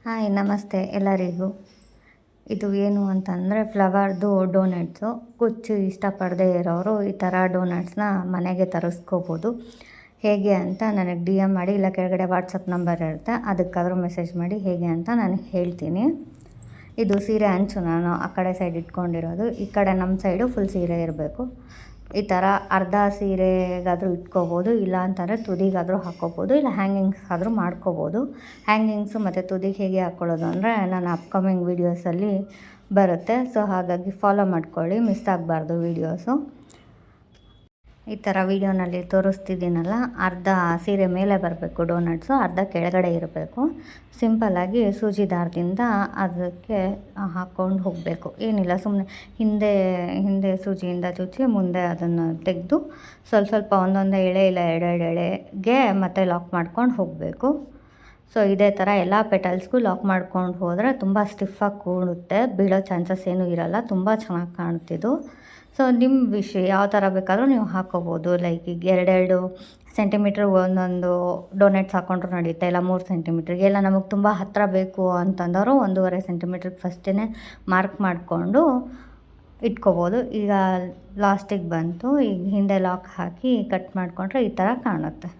Hi ನಮಸ್ತೆ ಎಲ್ಲರಿಗೂ. ಇದು ಏನು ಅಂತಂದರೆ ಫ್ಲವರ್ದು ಡೋನಟ್ಸು. ಕುಚ್ಚು ಇಷ್ಟಪಡದೇ ಇರೋರು ಈ ಥರ ಡೋನಟ್ಸ್ನ ಮನೆಗೆ ತರಿಸ್ಕೋಬೋದು. ಹೇಗೆ ಅಂತ ನನಗೆ DM ಮಾಡಿ, ಇಲ್ಲ ಕೆಳಗಡೆ ವಾಟ್ಸಪ್ ನಂಬರ್ ಇರುತ್ತೆ, ಅದಕ್ಕಾದರೂ ಮೆಸೇಜ್ ಮಾಡಿ ಹೇಗೆ ಅಂತ ನಾನು ಹೇಳ್ತೀನಿ. ಇದು ಸೀರೆ ಅಂಚು ನಾನು ಆ ಕಡೆ ಸೈಡ್ ಇಟ್ಕೊಂಡಿರೋದು. ಈ ಕಡೆ ನಮ್ಮ ಸೈಡು ಫುಲ್ ಸೀರೆ ಇರಬೇಕು. ಈ ಥರ ಅರ್ಧ ಸೀರೆಗಾದರೂ ಇಟ್ಕೋಬೋದು, ಇಲ್ಲ ಅಂತಂದರೆ ತುದಿಗಾದರೂ ಹಾಕ್ಕೋಬೋದು, ಇಲ್ಲ ಹ್ಯಾಂಗಿಂಗ್ಸ್ ಆದರೂ ಮಾಡ್ಕೋಬೋದು. ಹ್ಯಾಂಗಿಂಗ್ಸು ಮತ್ತು ತುದಿಗೆ ಹೇಗೆ ಹಾಕ್ಕೊಳ್ಳೋದು ಅಂದರೆ ನಾನು ಅಪ್ಕಮಿಂಗ್ ವೀಡಿಯೋಸಲ್ಲಿ ಬರುತ್ತೆ. ಸೊ ಹಾಗಾಗಿ ಫಾಲೋ ಮಾಡ್ಕೊಳ್ಳಿ, ಮಿಸ್ ಆಗಬಾರ್ದು ವೀಡಿಯೋಸು. ಈ ಥರ ವೀಡಿಯೋನಲ್ಲಿ ತೋರಿಸ್ತಿದ್ದೀನಲ್ಲ, ಅರ್ಧ ಸೀರೆ ಮೇಲೆ ಬರಬೇಕು ಡೋನಟ್ಸು, ಅರ್ಧ ಕೆಳಗಡೆ ಇರಬೇಕು. ಸಿಂಪಲ್ಲಾಗಿ ಸೂಜಿ ದಾರದಿಂದ ಅದಕ್ಕೆ ಹಾಕ್ಕೊಂಡು ಹೋಗಬೇಕು. ಏನಿಲ್ಲ, ಸುಮ್ಮನೆ ಹಿಂದೆ ಸೂಜಿಯಿಂದ ಚುಚ್ಚಿ ಮುಂದೆ ಅದನ್ನು ತೆಗೆದು ಸ್ವಲ್ಪ ಒಂದೊಂದೇ ಎಳೆ ಇಲ್ಲ ಎರಡೆರಡು ಎಳೆಗೆ ಮತ್ತೆ ಲಾಕ್ ಮಾಡ್ಕೊಂಡು ಹೋಗಬೇಕು. ಸೊ ಇದೇ ಥರ ಎಲ್ಲ ಪೆಟಲ್ಸ್ಗೂ ಲಾಕ್ ಮಾಡ್ಕೊಂಡು ಹೋದರೆ ತುಂಬ ಸ್ಟಿಫಾಗಿ ಕೂಡುತ್ತೆ, ಬೀಳೋ ಚಾನ್ಸಸ್ ಏನೂ ಇರೋಲ್ಲ, ತುಂಬ ಚೆನ್ನಾಗಿ ಕಾಣ್ತಿದ್ದು. ಸೊ ನಿಮ್ಮ ವಿಷಯ ಯಾವ ಥರ ಬೇಕಾದರೂ ನೀವು ಹಾಕ್ಕೋಬೋದು. ಲೈಕ್ ಈಗ 2 ಸೆಂಟಿಮೀಟ್ರ್ ಒಂದೊಂದು ಡೋನೆಟ್ಸ್ ಹಾಕ್ಕೊಂಡ್ರು ನಡೆಯುತ್ತೆ, ಇಲ್ಲ 3 ಸೆಂಟಿಮೀಟ್ರಿಗೆ, ಇಲ್ಲ ನಮಗೆ ತುಂಬ ಹತ್ತಿರ ಬೇಕು ಅಂತಂದವರು 1.5 ಸೆಂಟಿಮೀಟ್ರಿಗೆ ಫಸ್ಟೇ ಮಾರ್ಕ್ ಮಾಡಿಕೊಂಡು ಇಟ್ಕೋಬೋದು. ಈಗ ಲಾಸ್ಟಿಗೆ ಬಂತು, ಈಗ ಹಿಂದೆ ಲಾಕ್ ಹಾಕಿ ಕಟ್ ಮಾಡಿಕೊಂಡ್ರೆ ಈ ಥರ ಕಾಣುತ್ತೆ.